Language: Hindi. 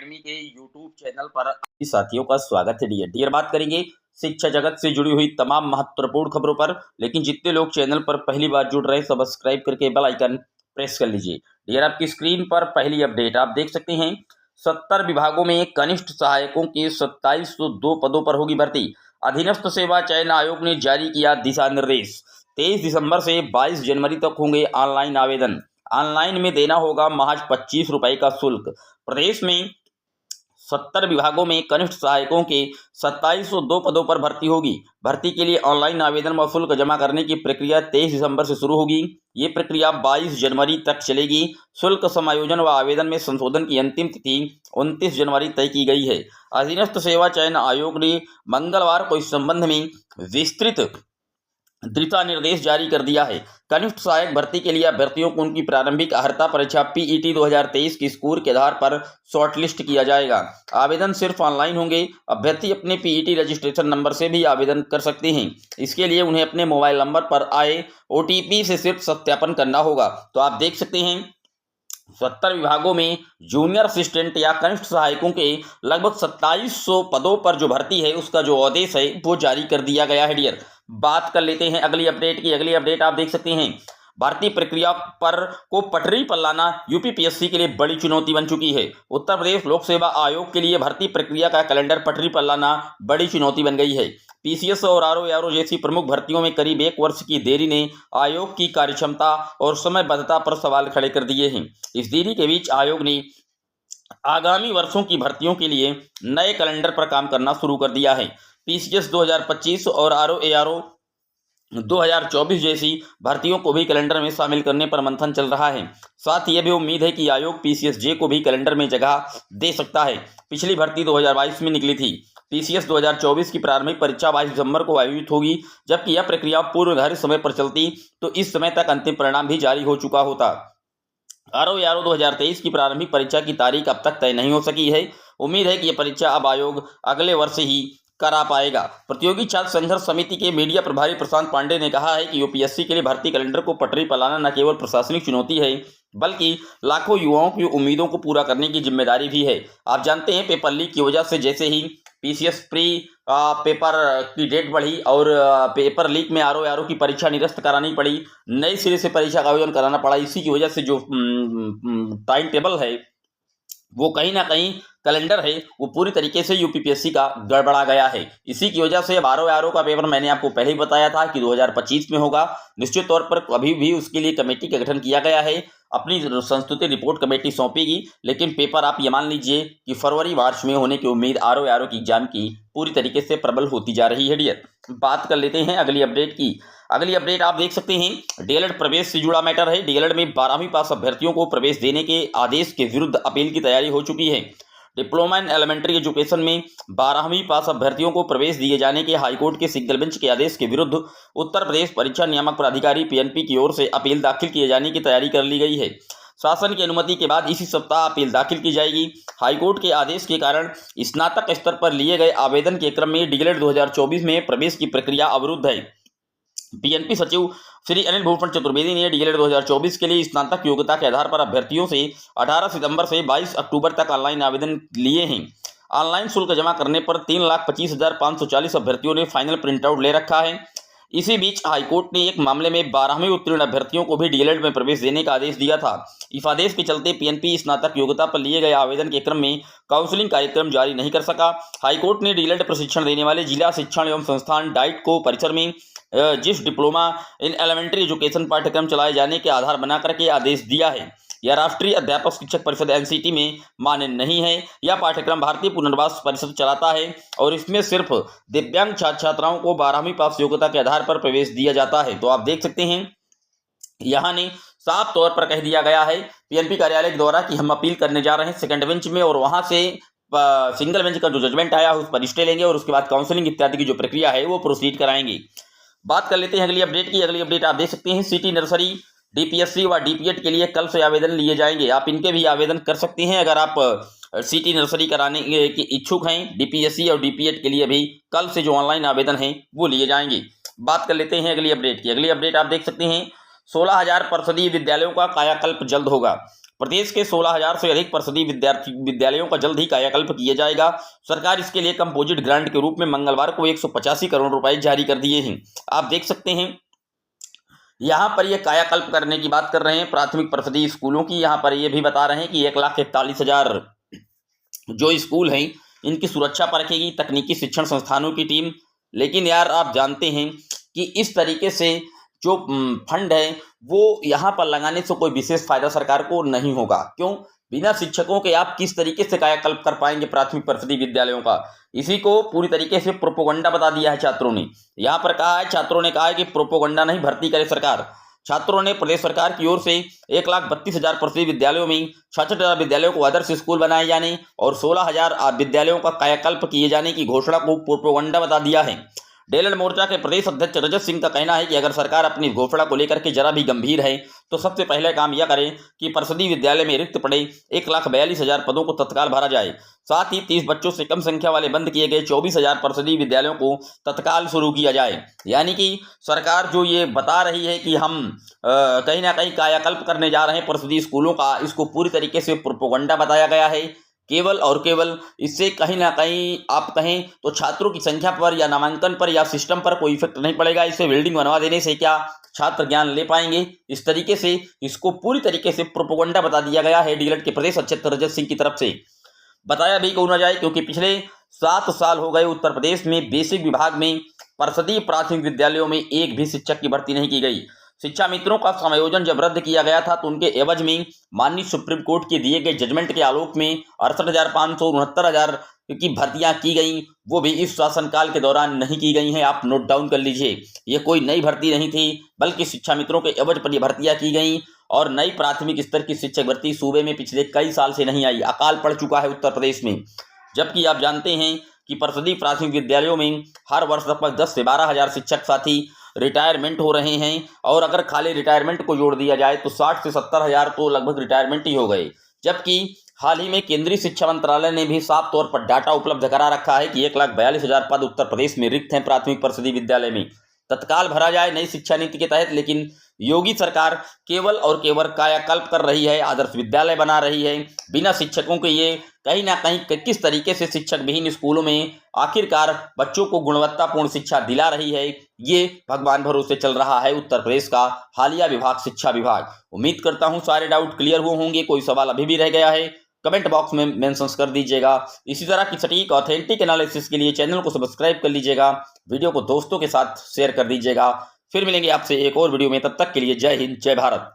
एकेडमी के यूट्यूब चैनल पर सभी साथियों का स्वागत है। डियर बात करेंगे शिक्षा जगत से जुड़ी हुई तमाम महत्वपूर्ण खबरों पर। लेकिन जितने लोग चैनल पर पहली बार जुड़ रहे हैं सब्सक्राइब करके बेल आइकन प्रेस कर लीजिए। डियर आपकी स्क्रीन पर पहली अपडेट आप देख सकते हैं। 70 विभागों में कनिष्ठ सहायकों के 2702 पदों पर होगी भर्ती। अधीनस्थ सेवा चयन आयोग ने जारी किया दिशा निर्देश। 23 दिसंबर से 22 जनवरी तक होंगे ऑनलाइन आवेदन। ऑनलाइन में देना होगा महज 25 रुपए का शुल्क। प्रदेश में 70 विभागों में कनिष्ठ सहायकों के 2702 पदों पर भर्ती होगी। भर्ती के लिए ऑनलाइन आवेदन व शुल्क जमा करने की प्रक्रिया 23 दिसंबर से शुरू होगी। ये प्रक्रिया 22 जनवरी तक चलेगी। शुल्क समायोजन व आवेदन में संशोधन की अंतिम तिथि 29 जनवरी तय की गई है। अधीनस्थ सेवा चयन आयोग ने मंगलवार को इस संबंध में विस्तृत दिशा निर्देश जारी कर दिया है। कनिष्ठ सहायक भर्ती के लिए अभ्यर्थियों को उनकी प्रारंभिक अर्हता परीक्षा पीईटी 2023 की स्कोर के आधार पर शॉर्टलिस्ट किया जाएगा। आवेदन सिर्फ ऑनलाइन होंगे। अभ्यर्थी अपने पीईटी रजिस्ट्रेशन नंबर से भी आवेदन कर सकते हैं। इसके लिए उन्हें अपने मोबाइल नंबर पर आए ओटीपी से सिर्फ सत्यापन करना होगा। तो आप देख सकते हैं 70 विभागों में जूनियर असिस्टेंट या कनिष्ठ सहायकों के लगभग 2700 पदों पर जो भर्ती है उसका जो आदेश है वो जारी कर दिया गया है। डियर बात कर लेते हैं अगली अपडेट की। अगली अपडेट आप देख सकते हैं भर्ती प्रक्रिया पर को पटरी पर लाना यूपीपीएससी के लिए बड़ी चुनौती बन चुकी है। उत्तर प्रदेश लोक सेवा आयोग के लिए भर्ती प्रक्रिया का कैलेंडर पटरी पर लाना बड़ी चुनौती बन गई है। पीसीएस और आरओ जैसी प्रमुख भर्तियों में करीब 1 वर्ष की देरी ने आयोग की कार्यक्षमता और समयबद्धता पर सवाल खड़े कर दिए हैं। इस देरी के बीच आयोग ने आगामी वर्षों की भर्तियों के लिए नए कैलेंडर पर काम करना शुरू कर दिया है। पीसीएस 2025 और आरओ 2024 जैसी भर्तियों को भी कैलेंडर में शामिल करने पर मंथन चल रहा है। साथ ही यह भी उम्मीद है कि आयोग पीसीएस-जे को भी कैलेंडर में जगह दे सकता है। पिछली भर्ती 2022 में निकली थी। पीसीएस 2024 की प्रारंभिक परीक्षा 22 दिसंबर को आयोजित होगी। जबकि यह प्रक्रिया पूर्व निर्धारित समय पर चलती तो इस समय तक अंतिम परिणाम भी जारी हो चुका होता। आरओ 2023 की प्रारंभिक परीक्षा की तारीख अब तक तय नहीं हो सकी है। उम्मीद है कि यह परीक्षा अब आयोग अगले वर्ष ही करा पाएगा। प्रतियोगी छात्र संघर्ष समिति के मीडिया प्रभारी प्रशांत पांडे ने कहा है कि यूपीएससी के लिए भर्ती कैलेंडर को पटरी पर लाना न केवल प्रशासनिक चुनौती है बल्कि लाखों युवाओं की उम्मीदों को पूरा करने की जिम्मेदारी भी है। आप जानते हैं पेपर लीक की वजह से जैसे ही पीसीएस प्री पेपर की डेट बढ़ी और पेपर लीक में आरओ की परीक्षा निरस्त करानी पड़ी, नई सिरे से परीक्षा का आयोजन कराना पड़ा। इसी की वजह से जो टाइम टेबल है वो कहीं ना कहीं कैलेंडर है वो पूरी तरीके से यूपीपीएससी का गड़बड़ा गया है। इसी की वजह से अब आरओ का पेपर मैंने आपको पहले ही बताया था कि 2025 में होगा। निश्चित तौर पर अभी भी उसके लिए कमेटी का गठन किया गया है। अपनी संस्तुति रिपोर्ट कमेटी सौंपेगी। लेकिन पेपर आप ये मान लीजिए कि फरवरी मार्च में होने की उम्मीद आरओ की एग्जाम की पूरी तरीके से प्रबल होती जा रही है। डियर बात कर लेते हैं अगली अपडेट की। अगली अपडेट आप देख सकते हैं डीएलएड प्रवेश से जुड़ा मैटर है। डीएलएड में 12वीं पास अभ्यर्थियों को प्रवेश देने के आदेश के विरुद्ध अपील की तैयारी हो चुकी है। डिप्लोमा इन एलिमेंट्री एजुकेशन में 12वीं पास अभ्यर्थियों को प्रवेश दिए जाने के हाईकोर्ट के सिंगल बेंच के आदेश के विरुद्ध उत्तर प्रदेश परीक्षा नियामक प्राधिकारी पीएनपी की ओर से अपील दाखिल किए जाने की तैयारी कर ली गई है। शासन की अनुमति के बाद इसी सप्ताह अपील दाखिल की जाएगी। हाईकोर्ट के आदेश के कारण स्नातक स्तर पर लिए गए आवेदन के क्रम में डीएलएड 2024 में प्रवेश की प्रक्रिया अवरुद्ध है। पीएनपी सचिव श्री अनिल भूषण चतुर्वेदी ने डीएलएड 2024 के लिए स्नातक योग्यता के आधार पर अभ्यर्थियों से 18 सितंबर से 22 अक्टूबर तक ऑनलाइन आवेदन लिए हैं। ऑनलाइन शुल्क जमा करने पर 3,25,540 अभ्यर्थियों ने फाइनल प्रिंटआउट ले रखा है। इसी बीच हाईकोर्ट ने एक मामले में 12वीं उत्तीर्ण अभ्यर्थियों को भी डीएलएड में प्रवेश देने का आदेश दिया था। इस आदेश के चलते पीएनपी स्नातक योग्यता पर लिए गए आवेदन के क्रम में काउंसलिंग कार्यक्रम जारी नहीं कर सका। हाईकोर्ट ने डीएलएड प्रशिक्षण देने वाले जिला शिक्षण एवं संस्थान डाइट को परिसर में जिस डिप्लोमा इन एलिमेंट्री एजुकेशन पाठ्यक्रम चलाए जाने के आधार बना करके आदेश दिया है। यह राष्ट्रीय अध्यापक शिक्षक परिषद एनसीटी में मान्य नहीं है। यह पाठ्यक्रम भारतीय पुनर्वास परिषद चलाता है और इसमें सिर्फ दिव्यांग छात्र छात्राओं को 12वीं पास योग्यता के आधार पर प्रवेश दिया जाता है। तो आप देख सकते हैं यहाँ ने साफ तौर पर कह दिया गया है पीएनपी कार्यालय के द्वारा कि हम अपील करने जा रहे हैं सेकंड बेंच में और वहां से सिंगल बेंच का जो जजमेंट आया उस पर स्टे लेंगे और उसके बाद काउंसलिंग इत्यादि की जो प्रक्रिया है वो प्रोसीड कराएंगे। बात कर लेते हैं अगली अपडेट की। अगली अपडेट आप देख सकते हैं सिटी नर्सरी डीपीएससी व डीपीएड के लिए कल से आवेदन लिए जाएंगे। आप इनके भी आवेदन कर सकते हैं अगर आप सिटी नर्सरी कराने के इच्छुक हैं। डीपीएससी और डीपीएड के लिए भी कल से जो ऑनलाइन आवेदन है वो लिए जाएंगे। बात कर लेते हैं अगली अपडेट की। अगली अपडेट आप देख सकते हैं 16,000 परिषदीय विद्यालयों का कायाकल्प जल्द होगा। प्रदेश के 16,000 से अधिक परिषदीय विद्यालयों का जल्द ही कायाकल्प किया जाएगा। सरकार इसके लिए कंपोजिट ग्रांट के रूप में मंगलवार को 185 करोड़ रुपए जारी कर दिए हैं। आप देख सकते हैं यहाँ पर ये कायाकल्प करने की बात कर रहे हैं प्राथमिक परिषदीय स्कूलों की। यहाँ पर ये भी बता रहे हैं कि 1,41,000 जो स्कूल हैं इनकी सुरक्षा पर रखेगी तकनीकी शिक्षण संस्थानों की टीम। लेकिन यार आप जानते हैं कि इस तरीके से जो फंड है वो यहाँ पर लगाने से कोई विशेष फायदा सरकार को नहीं होगा। क्यों? बिना शिक्षकों के आप किस तरीके से कायाकल्प कर पाएंगे प्राथमिक परिषदीय विद्यालयों का? इसी को पूरी तरीके से प्रोपोगंडा बता दिया है छात्रों ने। यहाँ पर कहा है, छात्रों ने कहा है कि प्रोपोगंडा नहीं, भर्ती करे सरकार। छात्रों ने प्रदेश सरकार की ओर से 1,32,000 परिषदीय विद्यालयों में 66,000 विद्यालयों को आदर्श स्कूल बनाए जाने और 16,000 विद्यालयों का कायाकल्प किए जाने की घोषणा को प्रोपोगंडा बता दिया है। डीएलएड मोर्चा के प्रदेश अध्यक्ष रजत सिंह का कहना है कि अगर सरकार अपनी घोषणा को लेकर के जरा भी गंभीर है तो सबसे पहले काम यह करे कि परिषदीय विद्यालय में रिक्त पड़े 1,42,000 पदों को तत्काल भरा जाए। साथ ही 30 बच्चों से कम संख्या वाले बंद किए गए 24,000 परिषदीय विद्यालयों को तत्काल शुरू किया जाए। यानी कि सरकार जो ये बता रही है कि हम कहीं ना कहीं कायाकल्प करने जा रहे हैं परिषदीय स्कूलों का, इसको पूरी तरीके से प्रोपोगंडा बताया गया है। केवल और केवल इससे कहीं ना कहीं आप कहें तो छात्रों की संख्या पर या नामांकन पर या सिस्टम पर कोई इफेक्ट नहीं पड़ेगा। इससे बिल्डिंग बनवा देने से क्या छात्र ज्ञान ले पाएंगे? इस तरीके से इसको पूरी तरीके से प्रोपोगंडा बता दिया गया है डीएलएड के प्रदेश अध्यक्ष रजत सिंह की तरफ से। बताया भी क्यों ना जाए, क्योंकि पिछले 7 साल हो गए उत्तर प्रदेश में बेसिक विभाग में परिषदीय प्राथमिक विद्यालयों में एक भी शिक्षक की भर्ती नहीं की गई। शिक्षा मित्रों का समायोजन जब रद्द किया गया था तो उनके एवज में माननीय सुप्रीम कोर्ट के दिए गए जजमेंट के आलोक में 68,569 की भर्तियां की गई, वो भी इस शासनकाल के दौरान नहीं की गई हैं। आप नोट डाउन कर लीजिए, ये कोई नई भर्ती नहीं थी बल्कि शिक्षा मित्रों के एवज पर ये भर्तियां की गई। और नई प्राथमिक स्तर की शिक्षक भर्ती सूबे में पिछले कई साल से नहीं आई। अकाल पड़ चुका है उत्तर प्रदेश में। जबकि आप जानते हैं कि परिषदीय प्राथमिक विद्यालयों में हर वर्ष लगभग 10 से 12,000 शिक्षक साथी रिटायरमेंट हो रहे हैं। और अगर खाली रिटायरमेंट को जोड़ दिया जाए तो 60 से 70,000 तो लगभग रिटायरमेंट ही हो गए। जबकि हाल ही में केंद्रीय शिक्षा मंत्रालय ने भी साफ तौर पर डाटा उपलब्ध करा रखा है कि 1,42,000 पद उत्तर प्रदेश में रिक्त हैं प्राथमिक परिषदीय विद्यालय में, तत्काल भरा जाए नई शिक्षा नीति के तहत। लेकिन योगी सरकार केवल और केवल कायाकल्प कर रही है, आदर्श विद्यालय बना रही है बिना शिक्षकों के। ये कहीं ना कहीं किस तरीके से शिक्षक विहीन स्कूलों में आखिरकार बच्चों को गुणवत्तापूर्ण शिक्षा दिला रही है, ये भगवान भरोसे चल रहा है उत्तर प्रदेश का हालिया विभाग, शिक्षा विभाग। उम्मीद करता हूं सारे डाउट क्लियर हुए होंगे। कोई सवाल अभी भी रह गया है कमेंट बॉक्स में मेंशन कर दीजिएगा। इसी तरह की सटीक ऑथेंटिक एनालिसिस के लिए चैनल को सब्सक्राइब कर लीजिएगा, वीडियो को दोस्तों के साथ शेयर कर दीजिएगा। फिर मिलेंगे आपसे एक और वीडियो में, तब तक के लिए जय हिंद, जय भारत।